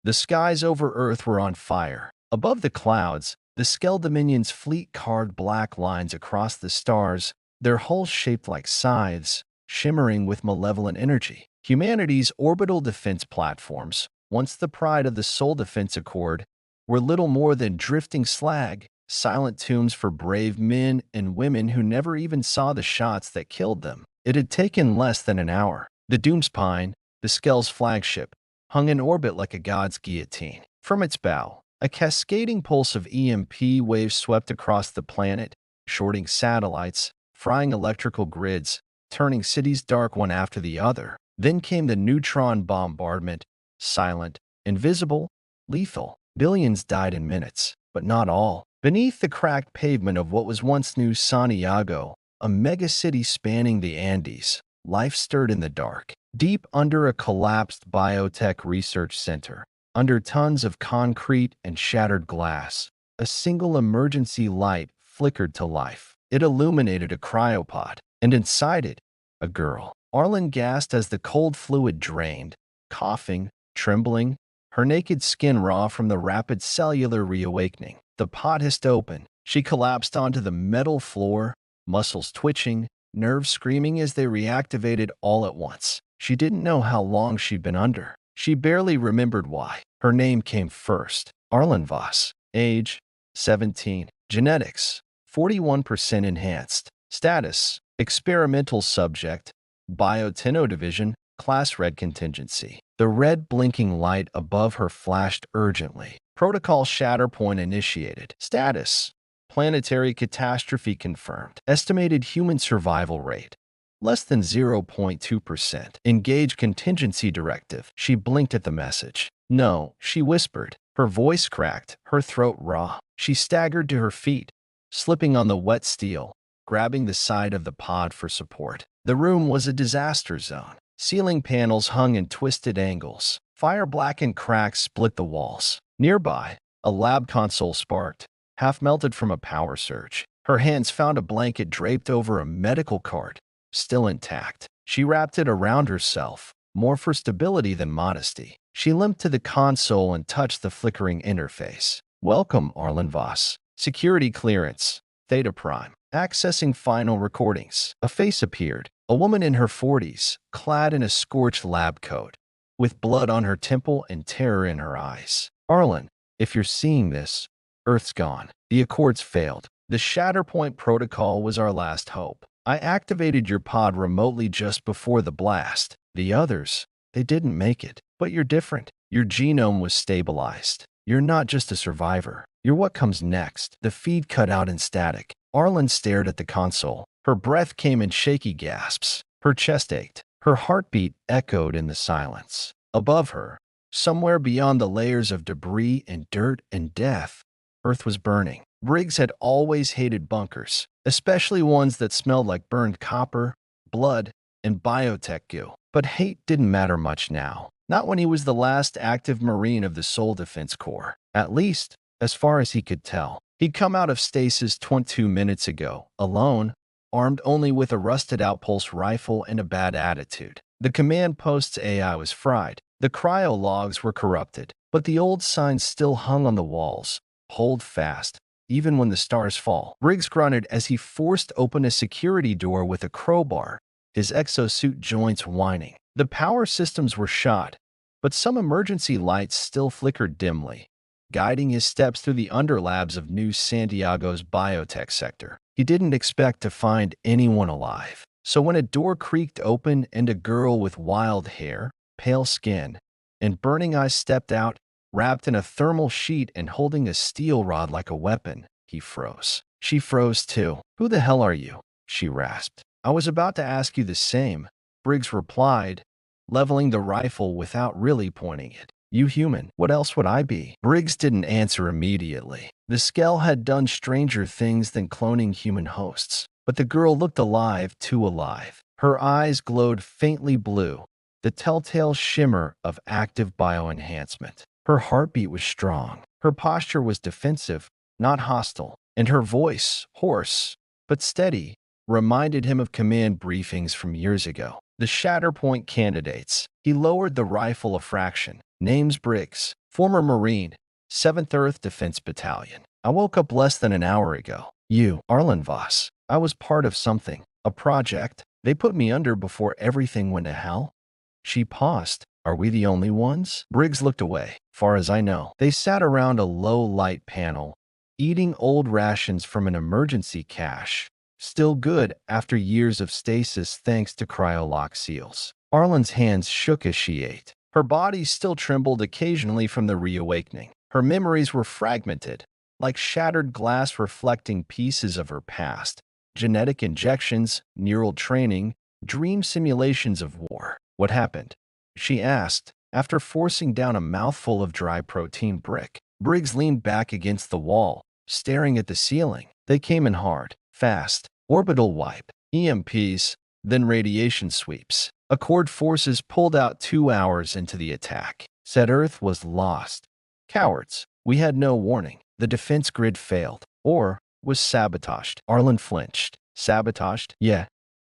The skies over Earth were on fire. Above the clouds, the Skell Dominion's fleet carved black lines across the stars, their hulls shaped like scythes, shimmering with malevolent energy. Humanity's orbital defense platforms, once the pride of the Sol Defense Accord, were little more than drifting slag, silent tombs for brave men and women who never even saw the shots that killed them. It had taken less than an hour. The Doomspine, the Skell's flagship, hung in orbit like a god's guillotine. From its bow, a cascading pulse of EMP waves swept across the planet, shorting satellites, frying electrical grids, turning cities dark one after the other. Then came the neutron bombardment, silent, invisible, lethal. Billions died in minutes, but not all. Beneath the cracked pavement of what was once New Santiago, a megacity spanning the Andes, life stirred in the dark. Deep under a collapsed biotech research center, under tons of concrete and shattered glass, a single emergency light flickered to life. It illuminated a cryopod, and inside it, a girl. Arlen gasped as the cold fluid drained, coughing, trembling, her naked skin raw from the rapid cellular reawakening. The pod hissed open. She collapsed onto the metal floor, muscles twitching, nerves screaming as they reactivated all at once. She didn't know how long she'd been under. She barely remembered why. Her name came first. Arlen Voss. Age, 17. Genetics, 41% enhanced. Status, experimental subject. Bioteno division, class red contingency. The red blinking light above her flashed urgently. Protocol Shatterpoint initiated. Status, planetary catastrophe confirmed. Estimated human survival rate, less than 0.2%. Engage contingency directive. She blinked at the message. No, she whispered. Her voice cracked, her throat raw. She staggered to her feet, slipping on the wet steel, grabbing the side of the pod for support. The room was a disaster zone. Ceiling panels hung in twisted angles. Fire-blackened cracks split the walls. Nearby, a lab console sparked, half melted from a power surge. Her hands found a blanket draped over a medical cart, still intact. She wrapped it around herself, more for stability than modesty. She limped to the console and touched the flickering interface. Welcome, Arlen Voss. Security clearance. Theta Prime. Accessing final recordings. A face appeared. A woman in her 40s, clad in a scorched lab coat, with blood on her temple and terror in her eyes. Arlen, if you're seeing this, Earth's gone. The Accords failed. The Shatterpoint Protocol was our last hope. I activated your pod remotely just before the blast. The others, they didn't make it. But you're different. Your genome was stabilized. You're not just a survivor. You're what comes next. The feed cut out in static. Arlen stared at the console. Her breath came in shaky gasps. Her chest ached. Her heartbeat echoed in the silence. Above her, somewhere beyond the layers of debris and dirt and death, Earth was burning. Briggs had always hated bunkers, especially ones that smelled like burned copper, blood, and biotech goo. But hate didn't matter much now. Not when he was the last active Marine of the Sol Defense Corps. At least, as far as he could tell. He'd come out of stasis 22 minutes ago, alone, armed only with a rusted outpulse rifle and a bad attitude. The command post's AI was fried. The cryo logs were corrupted, but the old signs still hung on the walls. Hold fast, even when the stars fall. Briggs grunted as he forced open a security door with a crowbar, his exosuit joints whining. The power systems were shot, but some emergency lights still flickered dimly, guiding his steps through the underlabs of New Santiago's biotech sector. He didn't expect to find anyone alive. So when a door creaked open and a girl with wild hair, pale skin, and burning eyes stepped out, wrapped in a thermal sheet and holding a steel rod like a weapon, he froze. She froze too. "Who the hell are you?" she rasped. "I was about to ask you the same," Briggs replied, leveling the rifle without really pointing it. "You human. What else would I be?" Briggs didn't answer immediately. The Skell had done stranger things than cloning human hosts. But the girl looked alive, too alive. Her eyes glowed faintly blue, the telltale shimmer of active bioenhancement. Her heartbeat was strong. Her posture was defensive, not hostile. And her voice, hoarse but steady, reminded him of command briefings from years ago. The Shatterpoint candidates. He lowered the rifle a fraction. Names Briggs. Former Marine, 7th Earth Defense Battalion. I woke up less than an hour ago. You, Arlen Voss. I was part of something. A project. They put me under before everything went to hell? She paused. Are we the only ones? Briggs looked away. Far as I know. They sat around a low-light panel, eating old rations from an emergency cache. Still good after years of stasis thanks to cryolock seals. Arlen's hands shook as she ate. Her body still trembled occasionally from the reawakening. Her memories were fragmented, like shattered glass reflecting pieces of her past. Genetic injections, neural training, dream simulations of war. What happened? She asked, after forcing down a mouthful of dry protein brick. Briggs leaned back against the wall, staring at the ceiling. They came in hard, fast. Orbital wipe, EMPs, then radiation sweeps. Accord forces pulled out 2 hours into the attack. Said Earth was lost. Cowards. We had no warning. The defense grid failed. Or was sabotaged. Arlen flinched. Sabotaged? Yeah.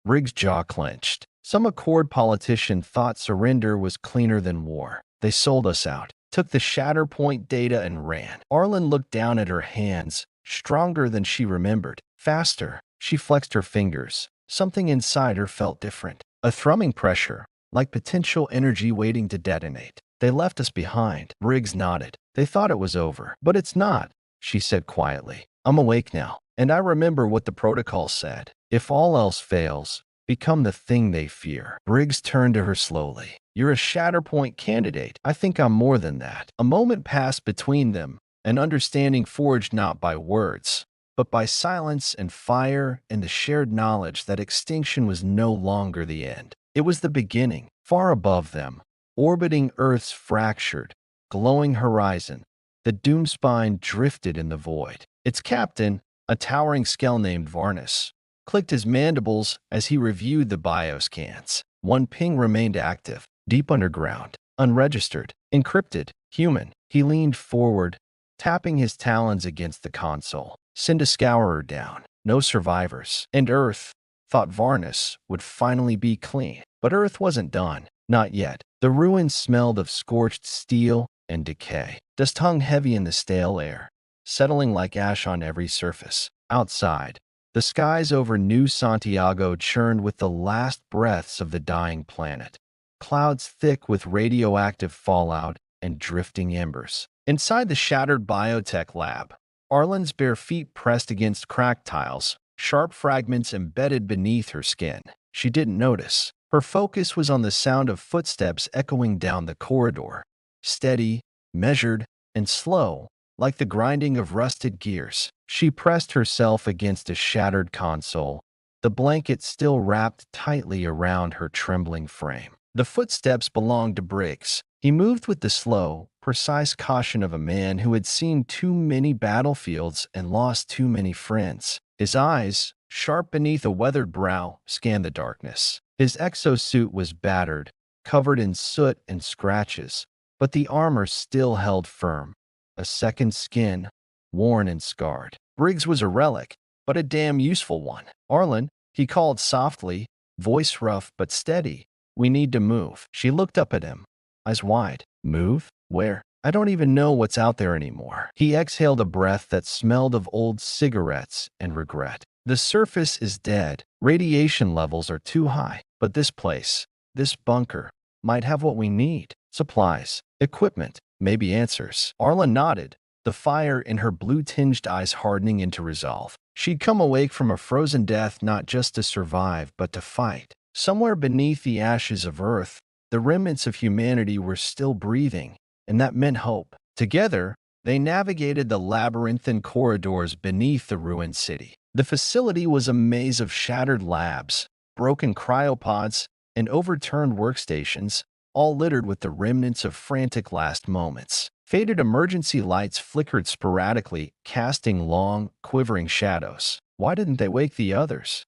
Briggs' jaw clenched. Some Accord politician thought surrender was cleaner than war. They sold us out, took the Shatterpoint data and ran. Arlen looked down at her hands, stronger than she remembered. Faster. She flexed her fingers. Something inside her felt different. A thrumming pressure, like potential energy waiting to detonate. They left us behind. Briggs nodded. They thought it was over. But it's not, she said quietly. I'm awake now, and I remember what the protocol said. If all else fails, become the thing they fear. Briggs turned to her slowly. You're a Shatterpoint candidate. I think I'm more than that. A moment passed between them, an understanding forged not by words, but by silence and fire and the shared knowledge that extinction was no longer the end. It was the beginning. Far above them, orbiting Earth's fractured, glowing horizon, the doomspine drifted in the void. Its captain, a towering skell named Varnus, clicked his mandibles as he reviewed the bioscans. One ping remained active, deep underground, unregistered, encrypted, human. He leaned forward, tapping his talons against the console. Send a scourer down. No survivors. And Earth, thought Varnus, would finally be clean. But Earth wasn't done. Not yet. The ruins smelled of scorched steel and decay. Dust hung heavy in the stale air, settling like ash on every surface. Outside, the skies over New Santiago churned with the last breaths of the dying planet. Clouds thick with radioactive fallout and drifting embers. Inside the shattered biotech lab, Arlen's bare feet pressed against cracked tiles, sharp fragments embedded beneath her skin. She didn't notice. Her focus was on the sound of footsteps echoing down the corridor. Steady, measured, and slow, like the grinding of rusted gears. She pressed herself against a shattered console, the blanket still wrapped tightly around her trembling frame. The footsteps belonged to Briggs. He moved with the slow, precise caution of a man who had seen too many battlefields and lost too many friends. His eyes, sharp beneath a weathered brow, scanned the darkness. His exosuit was battered, covered in soot and scratches, but the armor still held firm. A second skin, worn and scarred. Briggs was a relic, but a damn useful one. Arlen, he called softly, voice rough but steady. We need to move. She looked up at him, eyes wide. Move? Where? I don't even know what's out there anymore. He exhaled a breath that smelled of old cigarettes and regret. The surface is dead. Radiation levels are too high. But this place, this bunker, might have what we need. Supplies, equipment, maybe answers. Arlen nodded, the fire in her blue-tinged eyes hardening into resolve. She'd come awake from a frozen death not just to survive, but to fight. Somewhere beneath the ashes of Earth, the remnants of humanity were still breathing, and that meant hope. Together, they navigated the labyrinthine corridors beneath the ruined city. The facility was a maze of shattered labs, broken cryopods, and overturned workstations, all littered with the remnants of frantic last moments. Faded emergency lights flickered sporadically, casting long, quivering shadows. Why didn't they wake the others?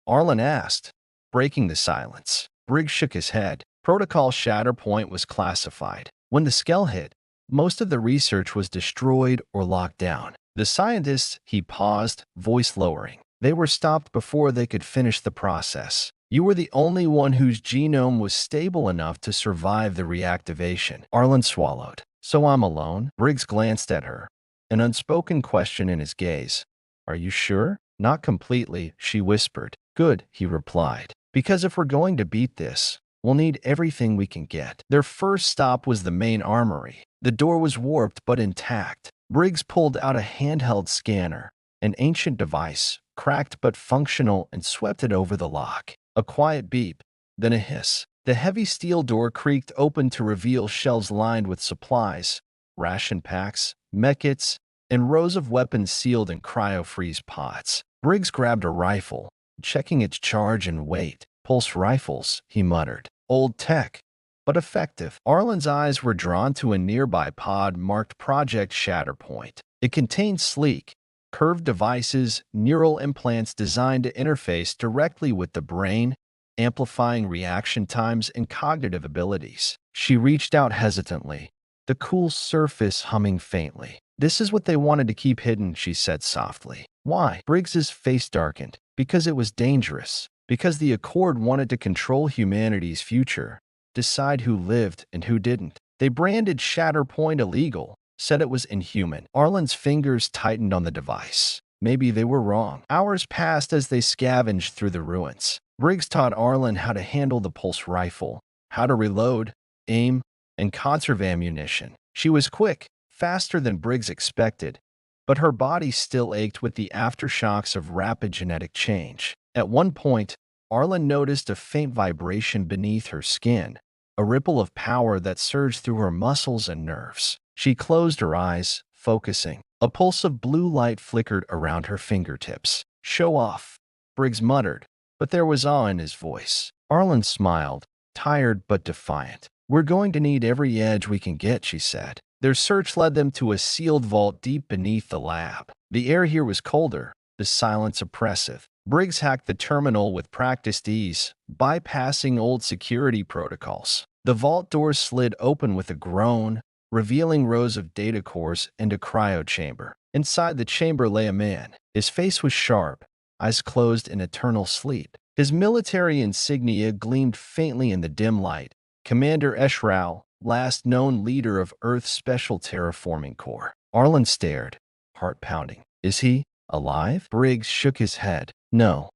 Arlen asked, breaking the silence. Briggs shook his head. Protocol Shatterpoint was classified. When the skell hit, most of the research was destroyed or locked down. The scientists, he paused, voice lowering. They were stopped before they could finish the process. You were the only one whose genome was stable enough to survive the reactivation. Arlen swallowed. So I'm alone? Briggs glanced at her, an unspoken question in his gaze. Are you sure? Not completely, she whispered. Good, he replied. Because if we're going to beat this, we'll need everything we can get. Their first stop was the main armory. The door was warped but intact. Briggs pulled out a handheld scanner, an ancient device, cracked but functional, and swept it over the lock. A quiet beep, then a hiss. The heavy steel door creaked open to reveal shelves lined with supplies, ration packs, mech kits, and rows of weapons sealed in cryo-freeze pods. Briggs grabbed a rifle, checking its charge and weight. Pulse rifles, he muttered. Old tech, but effective. Arlen's eyes were drawn to a nearby pod marked Project Shatterpoint. It contained sleek, curved devices, neural implants designed to interface directly with the brain, amplifying reaction times and cognitive abilities. She reached out hesitantly, the cool surface humming faintly. This is what they wanted to keep hidden, she said softly. Why? Briggs's face darkened. Because it was dangerous. Because the Accord wanted to control humanity's future, decide who lived and who didn't. They branded Shatterpoint illegal, said it was inhuman. Arlen's fingers tightened on the device. Maybe they were wrong. Hours passed as they scavenged through the ruins. Briggs taught Arlen how to handle the pulse rifle, how to reload, aim, and conserve ammunition. She was quick, faster than Briggs expected, but her body still ached with the aftershocks of rapid genetic change. At one point, Arlen noticed a faint vibration beneath her skin, a ripple of power that surged through her muscles and nerves. She closed her eyes, focusing. A pulse of blue light flickered around her fingertips. Show off, Briggs muttered, but there was awe in his voice. Arlen smiled, tired but defiant. We're going to need every edge we can get, she said. Their search led them to a sealed vault deep beneath the lab. The air here was colder, the silence oppressive. Briggs hacked the terminal with practiced ease, bypassing old security protocols. The vault doors slid open with a groan, revealing rows of data cores and a cryo chamber. Inside the chamber lay a man. His face was sharp, eyes closed in eternal sleep. His military insignia gleamed faintly in the dim light. Commander Eshrao, last known leader of Earth's Special Terraforming Corps. Arlen stared, heart pounding. Is he alive? Briggs shook his head. No,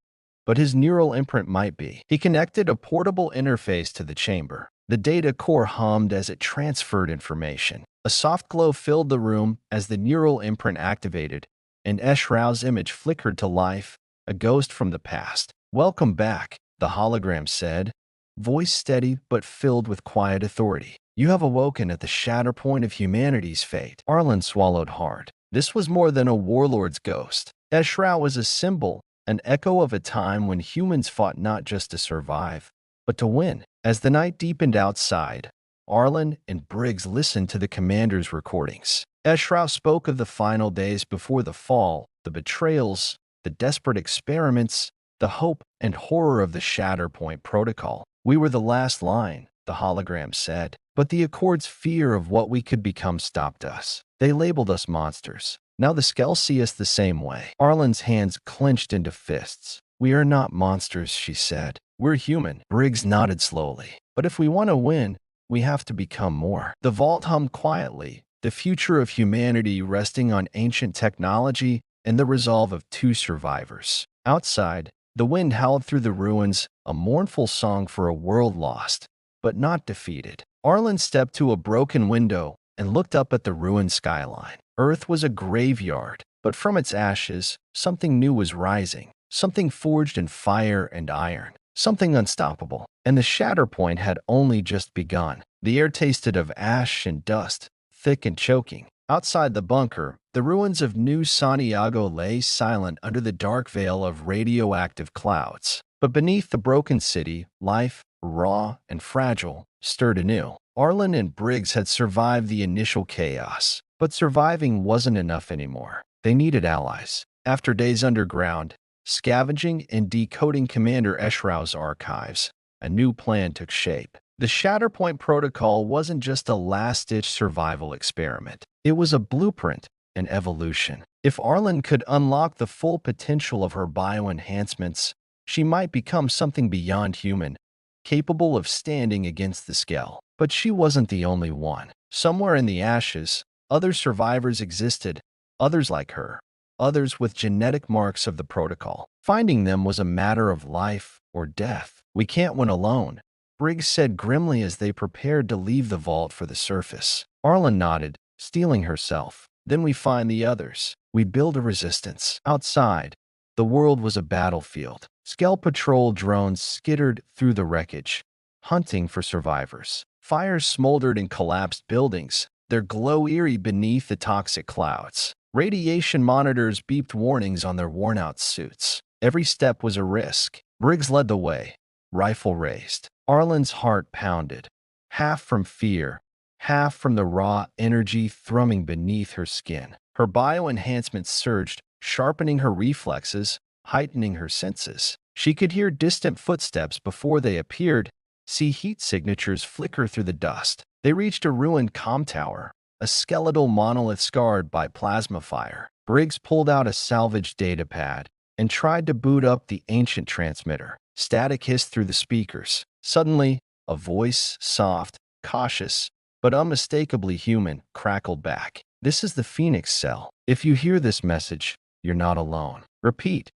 but his neural imprint might be. He connected a portable interface to the chamber. The data core hummed as it transferred information. A soft glow filled the room as the neural imprint activated, and Eshrao's image flickered to life, a ghost from the past. Welcome back, the hologram said, voice steady but filled with quiet authority. You have awoken at the shatterpoint of humanity's fate. Arlen swallowed hard. This was more than a warlord's ghost. Eshrao was a symbol, an echo of a time when humans fought not just to survive, but to win. As the night deepened outside, Arlen and Briggs listened to the commander's recordings. Eshrao spoke of the final days before the fall, the betrayals, the desperate experiments, the hope and horror of the Shatterpoint Protocol. We were the last line, the hologram said, but the Accord's fear of what we could become stopped us. They labeled us monsters. Now the Skell see us the same way. Arlen's hands clenched into fists. We are not monsters, she said. We're human. Briggs nodded slowly. But if we want to win, we have to become more. The vault hummed quietly, the future of humanity resting on ancient technology and the resolve of two survivors. Outside, the wind howled through the ruins, a mournful song for a world lost, but not defeated. Arlen stepped to a broken window and looked up at the ruined skyline. Earth was a graveyard, but from its ashes, something new was rising, something forged in fire and iron, something unstoppable. And the Shatterpoint had only just begun. The air tasted of ash and dust, thick and choking. Outside the bunker, the ruins of New Santiago lay silent under the dark veil of radioactive clouds. But beneath the broken city, life, raw and fragile, stirred anew. Arlen and Briggs had survived the initial chaos, but surviving wasn't enough anymore. They needed allies. After days underground, scavenging and decoding Commander Eshrao's archives, a new plan took shape. The Shatterpoint Protocol wasn't just a last-ditch survival experiment. It was a blueprint, an evolution. If Arlen could unlock the full potential of her bioenhancements, she might become something beyond human, capable of standing against the Skell. But she wasn't the only one. Somewhere in the ashes, other survivors existed, others like her, others with genetic marks of the protocol. Finding them was a matter of life or death. We can't win alone, Briggs said grimly as they prepared to leave the vault for the surface. Arlen nodded, steeling herself. Then we find the others. We build a resistance. Outside, the world was a battlefield. Skell patrol drones skittered through the wreckage, hunting for survivors. Fires smoldered in collapsed buildings, their glow eerie beneath the toxic clouds. Radiation monitors beeped warnings on their worn-out suits. Every step was a risk. Briggs led the way, rifle raised. Arlen's heart pounded, half from fear, half from the raw energy thrumming beneath her skin. Her bioenhancements surged, sharpening her reflexes, heightening her senses. She could hear distant footsteps before they appeared, see heat signatures flicker through the dust. They reached a ruined comm tower, a skeletal monolith scarred by plasma fire. Briggs pulled out a salvaged datapad and tried to boot up the ancient transmitter. Static hissed through the speakers. Suddenly, a voice, soft, cautious, but unmistakably human, crackled back. "This is the Phoenix Cell. If you hear this message, you're not alone. Repeat,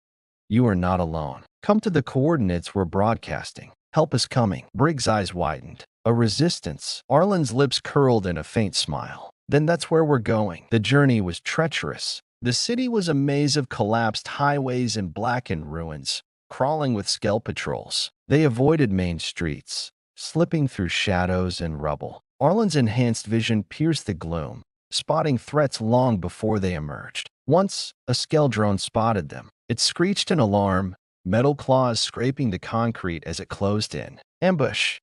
you are not alone. Come to the coordinates we're broadcasting. Help is coming." Briggs' eyes widened. A resistance. Arlen's lips curled in a faint smile. "Then that's where we're going." The journey was treacherous. The city was a maze of collapsed highways and blackened ruins, crawling with Skell patrols. They avoided main streets, slipping through shadows and rubble. Arlen's enhanced vision pierced the gloom, spotting threats long before they emerged. Once, a Skell drone spotted them. It screeched in alarm, metal claws scraping the concrete as it closed in. "Ambush!"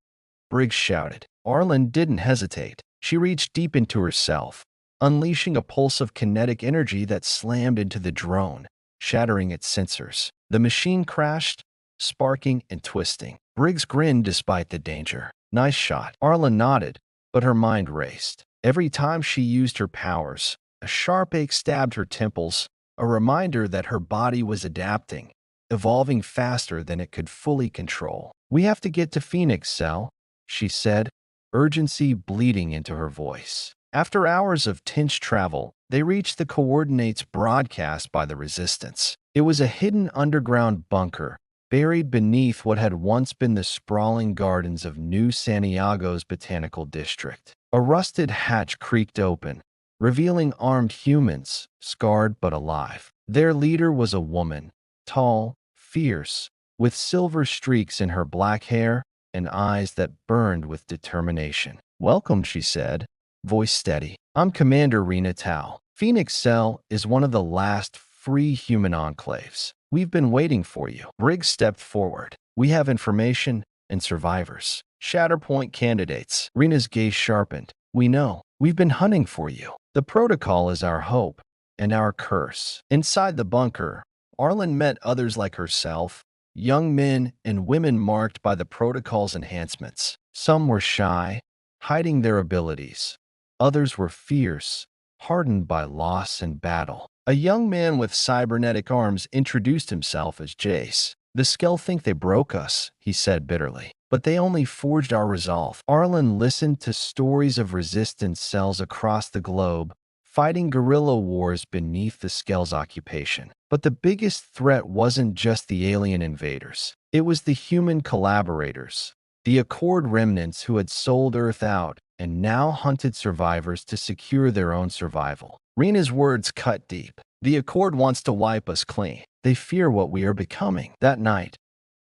Briggs shouted. Arlen didn't hesitate. She reached deep into herself, unleashing a pulse of kinetic energy that slammed into the drone, shattering its sensors. The machine crashed, sparking and twisting. Briggs grinned despite the danger. "Nice shot." Arlen nodded, but her mind raced. Every time she used her powers, a sharp ache stabbed her temples, a reminder that her body was adapting, evolving faster than it could fully control. "We have to get to Phoenix Cell," she said, urgency bleeding into her voice. After hours of tense travel, they reached the coordinates broadcast by the Resistance. It was a hidden underground bunker, buried beneath what had once been the sprawling gardens of New Santiago's botanical district. A rusted hatch creaked open, revealing armed humans, scarred but alive. Their leader was a woman, tall, fierce, with silver streaks in her black hair and eyes that burned with determination. "Welcome," she said, voice steady. "I'm Commander Rena Tao. Phoenix Cell is one of the last free human enclaves. We've been waiting for you." Briggs stepped forward. "We have information and survivors. Shatterpoint candidates." Rena's gaze sharpened. "We know. We've been hunting for you. The protocol is our hope and our curse." Inside the bunker, Arlen met others like herself, young men and women marked by the protocol's enhancements. Some were shy, hiding their abilities. Others were fierce, hardened by loss and battle. A young man with cybernetic arms introduced himself as Jace. "The Skell think they broke us," he said bitterly, "but they only forged our resolve." Arlen listened to stories of resistance cells across the globe, fighting guerrilla wars beneath the Skell's occupation. But the biggest threat wasn't just the alien invaders. It was the human collaborators, the Accord remnants who had sold Earth out and now hunted survivors to secure their own survival. Rena's words cut deep. "The Accord wants to wipe us clean. They fear what we are becoming." That night,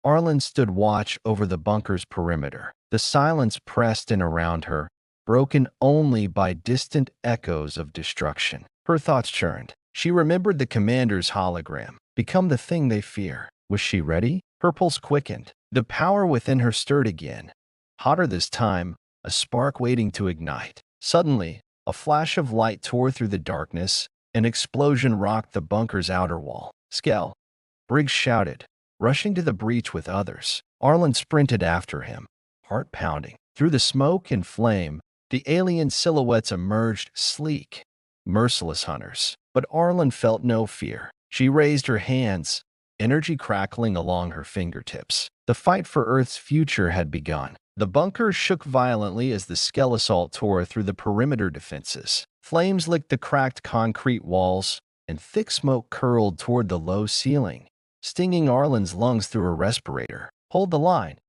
Arlen stood watch over the bunker's perimeter. The silence pressed in around her, broken only by distant echoes of destruction. Her thoughts churned. She remembered the commander's hologram. Become the thing they fear. Was she ready? Her pulse quickened. The power within her stirred again. Hotter this time, a spark waiting to ignite. Suddenly, a flash of light tore through the darkness. An explosion rocked the bunker's outer wall. "Skell!" Briggs shouted, rushing to the breach with others. Arlen sprinted after him, heart pounding. Through the smoke and flame, the alien silhouettes emerged, sleek, merciless hunters. But Arlen felt no fear. She raised her hands, energy crackling along her fingertips. The fight for Earth's future had begun. The bunker shook violently as the Skelassault tore through the perimeter defenses. Flames licked the cracked concrete walls, and thick smoke curled toward the low ceiling, stinging Arlen's lungs through her respirator. "Hold the line."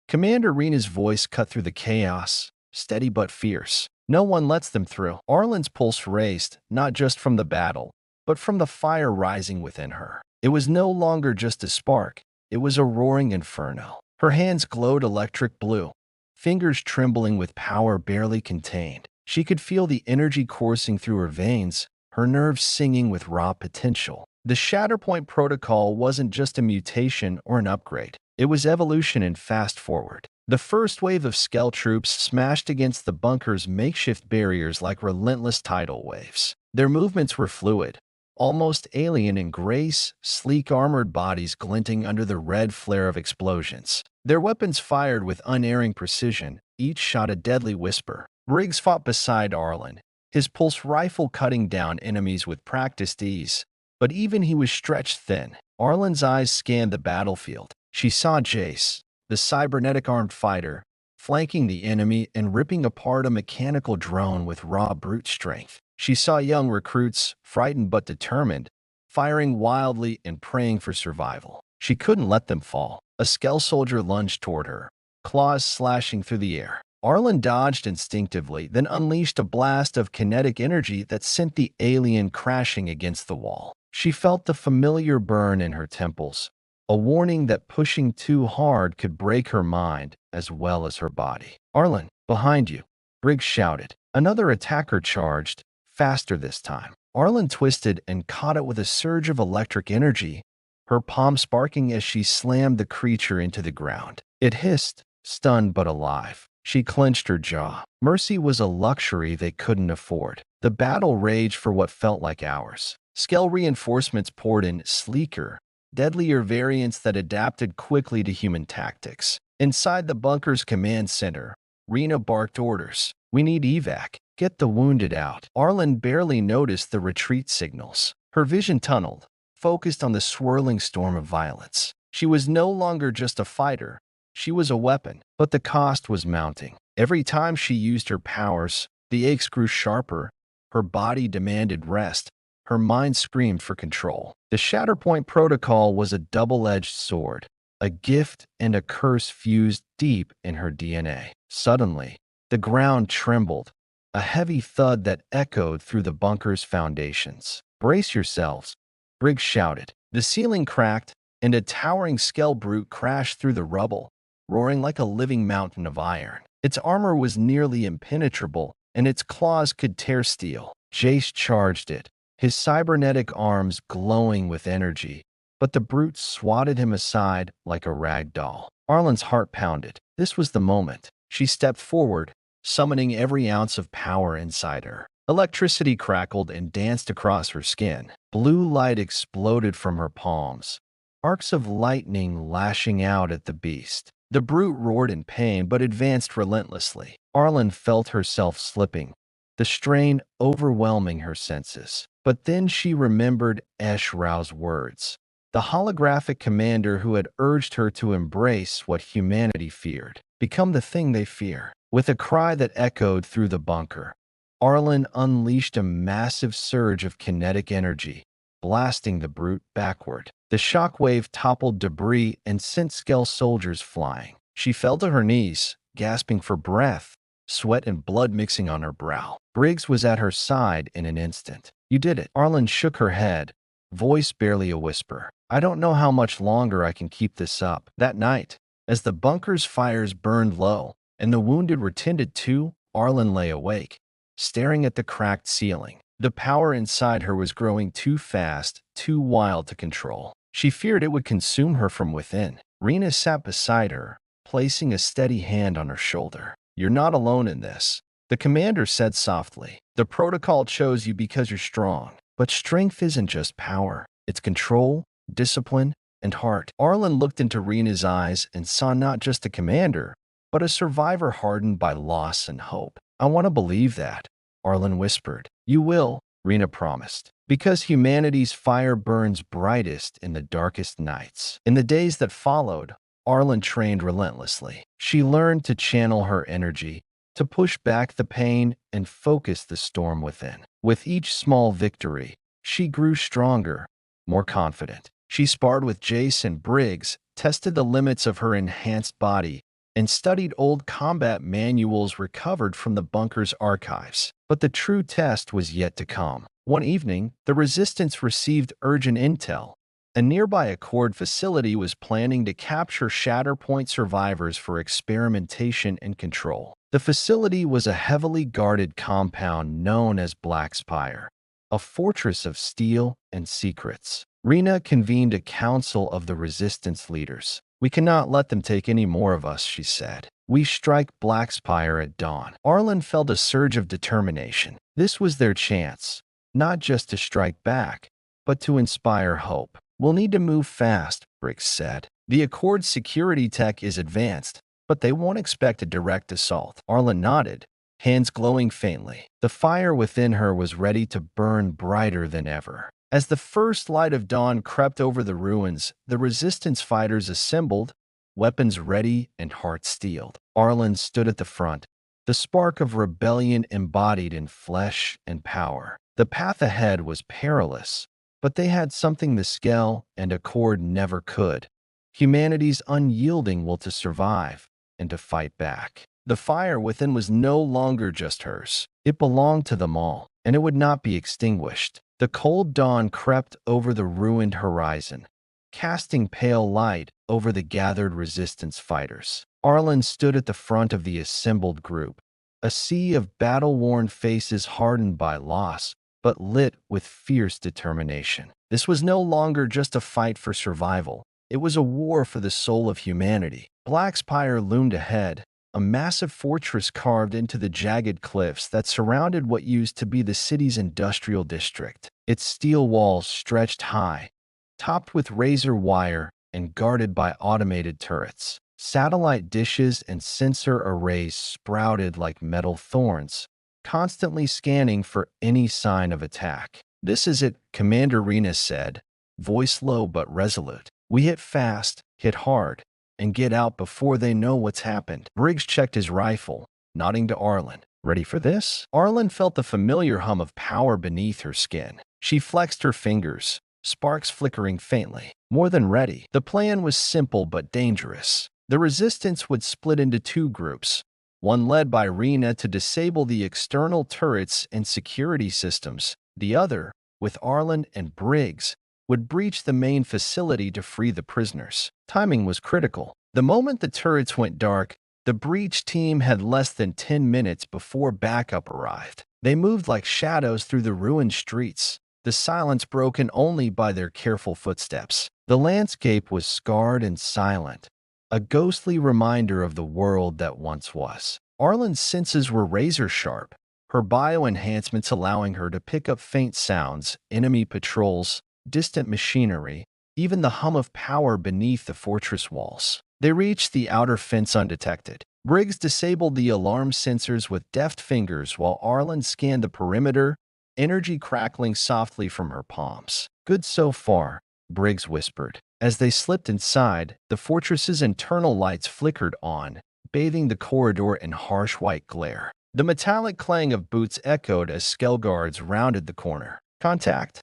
Commander Rena's voice cut through the chaos, steady but fierce. "No one lets them through." Arlen's pulse raced, not just from the battle, but from the fire rising within her. It was no longer just a spark, it was a roaring inferno. Her hands glowed electric blue, fingers trembling with power barely contained. She could feel the energy coursing through her veins, her nerves singing with raw potential. The Shatterpoint Protocol wasn't just a mutation or an upgrade. It was evolution in fast forward. The first wave of Skell troops smashed against the bunker's makeshift barriers like relentless tidal waves. Their movements were fluid, almost alien in grace, sleek armored bodies glinting under the red flare of explosions. Their weapons fired with unerring precision, each shot a deadly whisper. Briggs fought beside Arlen, his pulse rifle cutting down enemies with practiced ease. But even he was stretched thin. Arlen's eyes scanned the battlefield. She saw Jace, the cybernetic armed fighter, flanking the enemy and ripping apart a mechanical drone with raw brute strength. She saw young recruits, frightened but determined, firing wildly and praying for survival. She couldn't let them fall. A Skell soldier lunged toward her, claws slashing through the air. Arlen dodged instinctively, then unleashed a blast of kinetic energy that sent the alien crashing against the wall. She felt the familiar burn in her temples, a warning that pushing too hard could break her mind as well as her body. "Arlen, behind you," Briggs shouted. Another attacker charged, faster this time. Arlen twisted and caught it with a surge of electric energy, her palm sparking as she slammed the creature into the ground. It hissed, stunned but alive. She clenched her jaw. Mercy was a luxury they couldn't afford. The battle raged for what felt like hours. Skell reinforcements poured in, sleeker, deadlier variants that adapted quickly to human tactics. Inside the bunker's command center, Rena barked orders. "We need evac. Get the wounded out." Arlen barely noticed the retreat signals. Her vision tunneled, focused on the swirling storm of violence. She was no longer just a fighter. She was a weapon, but the cost was mounting. Every time she used her powers, the aches grew sharper. Her body demanded rest. Her mind screamed for control. The Shatterpoint Protocol was a double-edged sword, a gift and a curse fused deep in her DNA. Suddenly, the ground trembled, a heavy thud that echoed through the bunker's foundations. "Brace yourselves," Briggs shouted. The ceiling cracked, and a towering Skell brute crashed through the rubble, roaring like a living mountain of iron. Its armor was nearly impenetrable, and its claws could tear steel. Jace charged it, his cybernetic arms glowing with energy, but the brute swatted him aside like a rag doll. Arlen's heart pounded. This was the moment. She stepped forward, summoning every ounce of power inside her. Electricity crackled and danced across her skin. Blue light exploded from her palms, arcs of lightning lashing out at the beast. The brute roared in pain but advanced relentlessly. Arlen felt herself slipping, the strain overwhelming her senses. But then she remembered Eshrau's words, the holographic commander who had urged her to embrace what humanity feared, become the thing they fear. With a cry that echoed through the bunker, Arlen unleashed a massive surge of kinetic energy, blasting the brute backward. The shockwave toppled debris and sent Skell soldiers flying. She fell to her knees, gasping for breath, sweat and blood mixing on her brow. Briggs was at her side in an instant. "You did it." Arlen shook her head, voice barely a whisper. "I don't know how much longer I can keep this up." That night, as the bunker's fires burned low and the wounded were tended to, Arlen lay awake, staring at the cracked ceiling. The power inside her was growing too fast, too wild to control. She feared it would consume her from within. Rena sat beside her, placing a steady hand on her shoulder. "You're not alone in this," the commander said softly. "The protocol chose you because you're strong. But strength isn't just power. It's control, discipline, and heart." Arlen looked into Rena's eyes and saw not just a commander, but a survivor hardened by loss and hope. "I want to believe that," Arlen whispered. "You will," Rena promised, "because humanity's fire burns brightest in the darkest nights." In the days that followed, Arlen trained relentlessly. She learned to channel her energy, to push back the pain and focus the storm within. With each small victory, she grew stronger, more confident. She sparred with Jace and Briggs, tested the limits of her enhanced body, and studied old combat manuals recovered from the bunker's archives. But the true test was yet to come. One evening, the Resistance received urgent intel. A nearby Accord facility was planning to capture Shatterpoint survivors for experimentation and control. The facility was a heavily guarded compound known as Black Spire, a fortress of steel and secrets. Rena convened a council of the Resistance leaders. "We cannot let them take any more of us," she said. "We strike Black Spire at dawn." Arlen felt a surge of determination. This was their chance, not just to strike back, but to inspire hope. "We'll need to move fast," Briggs said. "The Accord's security tech is advanced, but they won't expect a direct assault." Arlen nodded, hands glowing faintly. The fire within her was ready to burn brighter than ever. As the first light of dawn crept over the ruins, the Resistance fighters assembled, weapons ready and hearts steeled. Arlen stood at the front, the spark of rebellion embodied in flesh and power. The path ahead was perilous, but they had something the Skell and Accord never could: humanity's unyielding will to survive and to fight back. The fire within was no longer just hers. It belonged to them all, and it would not be extinguished. The cold dawn crept over the ruined horizon, casting pale light over the gathered Resistance fighters. Arlen stood at the front of the assembled group, a sea of battle-worn faces hardened by loss, but lit with fierce determination. This was no longer just a fight for survival. It was a war for the soul of humanity. Black Spire loomed ahead, a massive fortress carved into the jagged cliffs that surrounded what used to be the city's industrial district. Its steel walls stretched high, topped with razor wire and guarded by automated turrets. Satellite dishes and sensor arrays sprouted like metal thorns, constantly scanning for any sign of attack. "This is it," Commander Rena said, voice low but resolute. "We hit fast, hit hard, and get out before they know what's happened." Briggs checked his rifle, nodding to Arlen. "Ready for this?" Arlen felt the familiar hum of power beneath her skin. She flexed her fingers, sparks flickering faintly. More than ready. The plan was simple but dangerous. The Resistance would split into two groups, one led by Rena to disable the external turrets and security systems. The other, with Arlen and Briggs, would breach the main facility to free the prisoners. Timing was critical. The moment the turrets went dark, the breach team had less than 10 minutes before backup arrived. They moved like shadows through the ruined streets, the silence broken only by their careful footsteps. The landscape was scarred and silent, a ghostly reminder of the world that once was. Arlen's senses were razor-sharp, her bio-enhancements allowing her to pick up faint sounds, enemy patrols, distant machinery, even the hum of power beneath the fortress walls. They reached the outer fence undetected. Briggs disabled the alarm sensors with deft fingers while Arlen scanned the perimeter, energy crackling softly from her palms. "Good so far," Briggs whispered. As they slipped inside, the fortress's internal lights flickered on, bathing the corridor in harsh white glare. The metallic clang of boots echoed as Skell guards rounded the corner. "Contact!"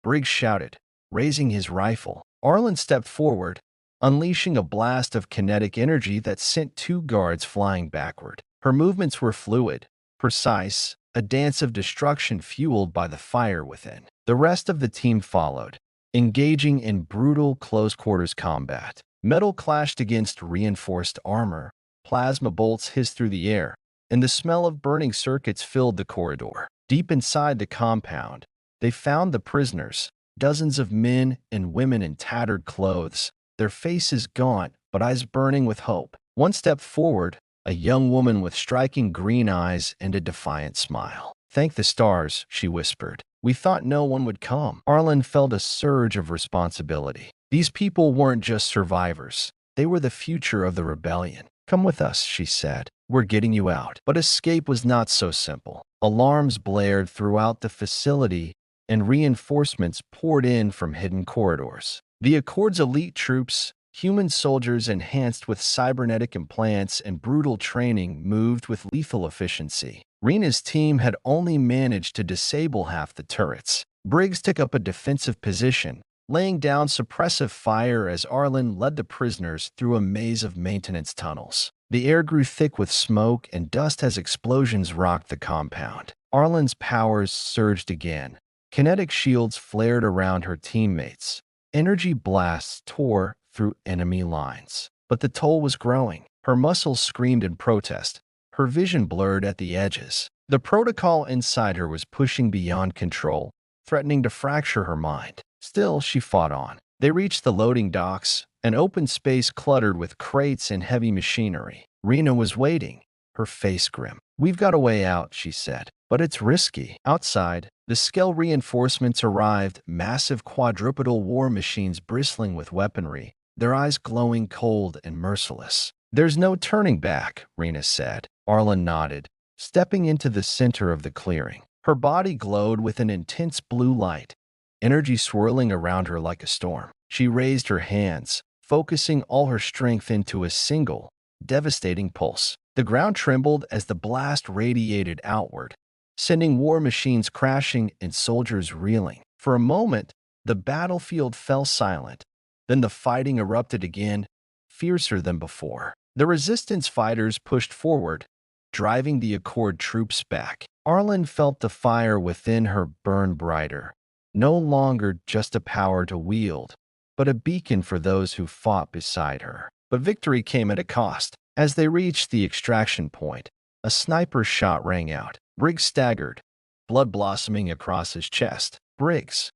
Briggs shouted, raising his rifle. Arlen stepped forward, unleashing a blast of kinetic energy that sent two guards flying backward. Her movements were fluid, precise, a dance of destruction fueled by the fire within. The rest of the team followed, engaging in brutal close-quarters combat. Metal clashed against reinforced armor, plasma bolts hissed through the air, and the smell of burning circuits filled the corridor. Deep inside the compound, they found the prisoners, dozens of men and women in tattered clothes, their faces gaunt but eyes burning with hope. One stepped forward, a young woman with striking green eyes and a defiant smile. "Thank the stars," she whispered. "We thought no one would come." Arlen felt a surge of responsibility. These people weren't just survivors. They were the future of the rebellion. "Come with us," she said. "We're getting you out." But escape was not so simple. Alarms blared throughout the facility, and reinforcements poured in from hidden corridors. The Accord's elite troops, Human soldiers enhanced with cybernetic implants and brutal training moved with lethal efficiency. Rena's team had only managed to disable half the turrets. Briggs took up a defensive position, laying down suppressive fire as Arlen led the prisoners through a maze of maintenance tunnels. The air grew thick with smoke and dust as explosions rocked the compound. Arlen's powers surged again. Kinetic shields flared around her teammates. Energy blasts tore through enemy lines. But the toll was growing. Her muscles screamed in protest. Her vision blurred at the edges. The protocol inside her was pushing beyond control, threatening to fracture her mind. Still, she fought on. They reached the loading docks, an open space cluttered with crates and heavy machinery. Rena was waiting, her face grim. "We've got a way out," she said, "but it's risky." Outside, the Skell reinforcements arrived, massive quadrupedal war machines bristling with weaponry, their eyes glowing cold and merciless. "There's no turning back," Rena said. Arlen nodded, stepping into the center of the clearing. Her body glowed with an intense blue light, energy swirling around her like a storm. She raised her hands, focusing all her strength into a single, devastating pulse. The ground trembled as the blast radiated outward, sending war machines crashing and soldiers reeling. For a moment, the battlefield fell silent. Then the fighting erupted again, fiercer than before. The resistance fighters pushed forward, driving the Accord troops back. Arlen felt the fire within her burn brighter, no longer just a power to wield, but a beacon for those who fought beside her. But victory came at a cost. As they reached the extraction point, a sniper's shot rang out. Briggs staggered, blood blossoming across his chest. "Briggs!"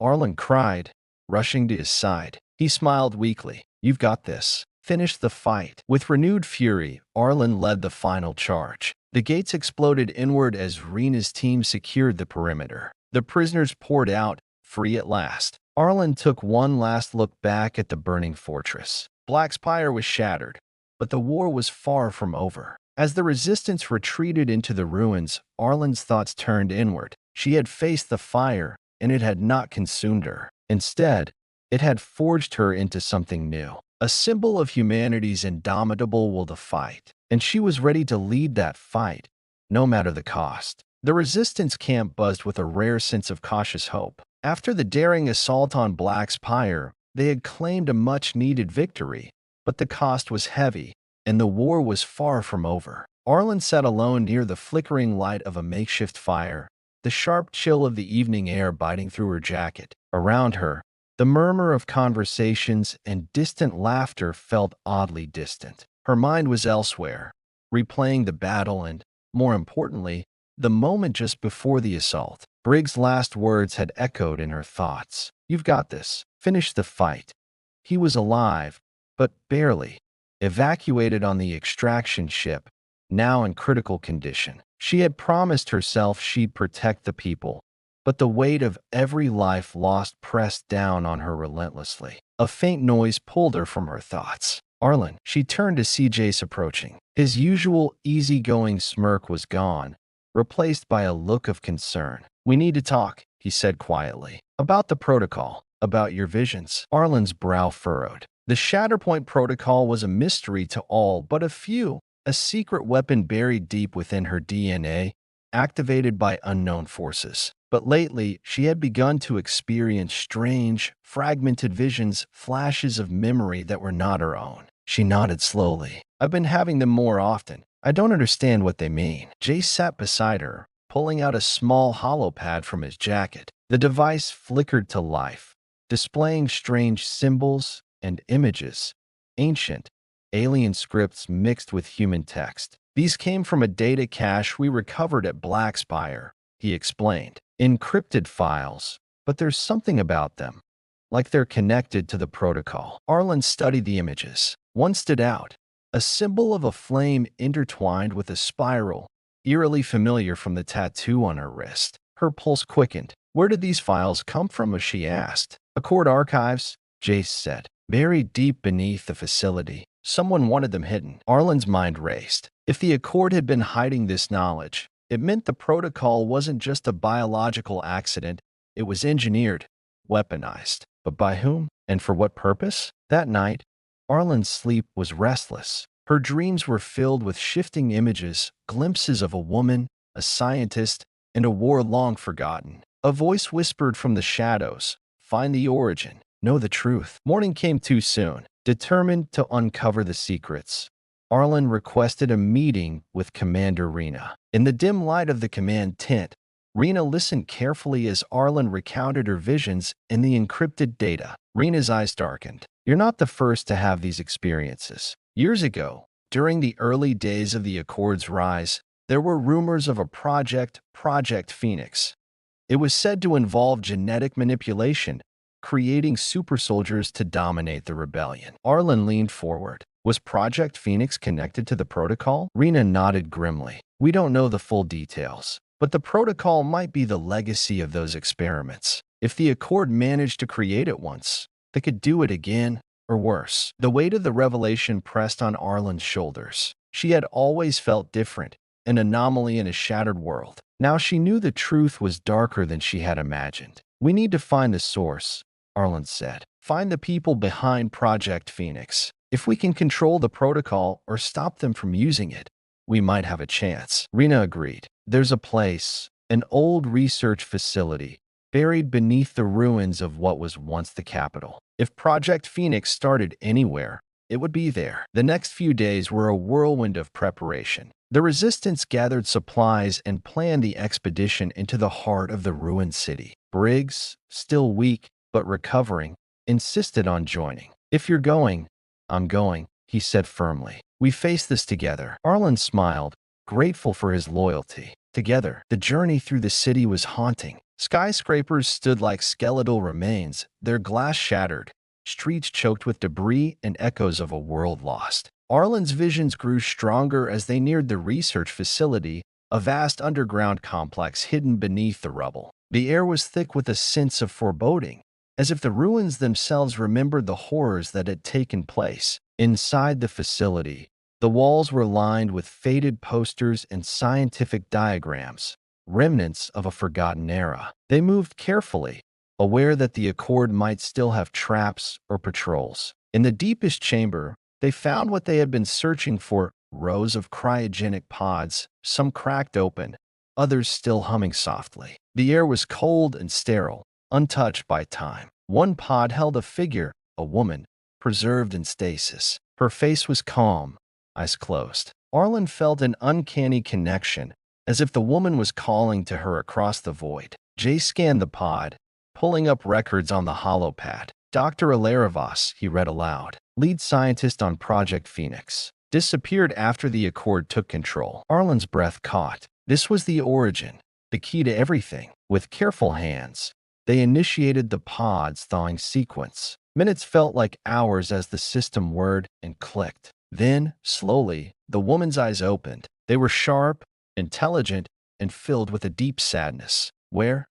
Arlen cried, rushing to his side. He smiled weakly. "You've got this." Finish the fight. With renewed fury, Arlen led the final charge. The gates exploded inward as Rena's team secured the perimeter. The prisoners poured out, free at last. Arlen took one last look back at the burning fortress. Black Spire was shattered, but the war was far from over. As the resistance retreated into the ruins, Arlen's thoughts turned inward. She had faced the fire, and it had not consumed her. Instead, it had forged her into something new, a symbol of humanity's indomitable will to fight. And she was ready to lead that fight, no matter the cost. The resistance camp buzzed with a rare sense of cautious hope. After the daring assault on Black Spire, they had claimed a much-needed victory, but the cost was heavy, and the war was far from over. Arlen sat alone near the flickering light of a makeshift fire, the sharp chill of the evening air biting through her jacket. Around her, the murmur of conversations and distant laughter felt oddly distant. Her mind was elsewhere, replaying the battle and, more importantly, the moment just before the assault. Briggs' last words had echoed in her thoughts. "You've got this. Finish the fight." He was alive, but barely. Evacuated on the extraction ship, now in critical condition. She had promised herself she'd protect the people, but the weight of every life lost pressed down on her relentlessly. A faint noise pulled her from her thoughts. "Arlen," she turned to see Jace approaching. His usual easygoing smirk was gone, replaced by a look of concern. "We need to talk," he said quietly. "About the protocol, about your visions." Arlen's brow furrowed. The Shatterpoint protocol was a mystery to all but a few, a secret weapon buried deep within her DNA, activated by unknown forces. But lately, she had begun to experience strange, fragmented visions, flashes of memory that were not her own. She nodded slowly. "I've been having them more often. I don't understand what they mean." Jace sat beside her, pulling out a small hollow pad from his jacket. The device flickered to life, displaying strange symbols and images, ancient, alien scripts mixed with human text. "These came from a data cache we recovered at Black Spire," he explained. "Encrypted files, but there's something about them, like they're connected to the protocol." Arlen studied the images. One stood out, a symbol of a flame intertwined with a spiral, eerily familiar from the tattoo on her wrist. Her pulse quickened. "Where did these files come from?" she asked. "Accord archives," Jace said. "Buried deep beneath the facility. Someone wanted them hidden." Arlen's mind raced. If the Accord had been hiding this knowledge, it meant the protocol wasn't just a biological accident, it was engineered, weaponized. But by whom? And for what purpose? That night, Arlen's sleep was restless. Her dreams were filled with shifting images, glimpses of a woman, a scientist, and a war long forgotten. A voice whispered from the shadows, "Find the origin, know the truth." Morning came too soon. Determined to uncover the secrets, Arlen requested a meeting with Commander Rena. In the dim light of the command tent, Rena listened carefully as Arlen recounted her visions and the encrypted data. Rena's eyes darkened. "You're not the first to have these experiences. Years ago, during the early days of the Accord's rise, there were rumors of a project, Project Phoenix. It was said to involve genetic manipulation, creating super soldiers to dominate the rebellion." Arlen leaned forward. "Was Project Phoenix connected to the protocol?" Rena nodded grimly. "We don't know the full details, but the protocol might be the legacy of those experiments. If the Accord managed to create it once, they could do it again, or worse." The weight of the revelation pressed on Arlen's shoulders. She had always felt different, an anomaly in a shattered world. Now she knew the truth was darker than she had imagined. "We need to find the source," Arlen said. "Find the people behind Project Phoenix. If we can control the protocol or stop them from using it, we might have a chance." Rena agreed. "There's a place, an old research facility, buried beneath the ruins of what was once the capital. If Project Phoenix started anywhere, it would be there." The next few days were a whirlwind of preparation. The resistance gathered supplies and planned the expedition into the heart of the ruined city. Briggs, still weak but recovering, insisted on joining. "If you're going, I'm going," he said firmly. "We face this together." Arlen smiled, grateful for his loyalty. Together, the journey through the city was haunting. Skyscrapers stood like skeletal remains, their glass shattered, streets choked with debris and echoes of a world lost. Arlen's visions grew stronger as they neared the research facility, a vast underground complex hidden beneath the rubble. The air was thick with a sense of foreboding, as if the ruins themselves remembered the horrors that had taken place. Inside the facility, the walls were lined with faded posters and scientific diagrams, remnants of a forgotten era. They moved carefully, aware that the Accord might still have traps or patrols. In the deepest chamber, they found what they had been searching for: rows of cryogenic pods, some cracked open, others still humming softly. The air was cold and sterile, untouched by time. One pod held a figure, a woman, preserved in stasis. Her face was calm, eyes closed. Arlen felt an uncanny connection, as if the woman was calling to her across the void. Jay scanned the pod, pulling up records on the holopad. "Dr. Alaravas," he read aloud, "lead scientist on Project Phoenix, disappeared after the Accord took control." Arlen's breath caught. This was the origin, the key to everything. With careful hands, they initiated the pod's thawing sequence. Minutes felt like hours as the system whirred and clicked. Then, slowly, the woman's eyes opened. They were sharp, intelligent, and filled with a deep sadness. "Where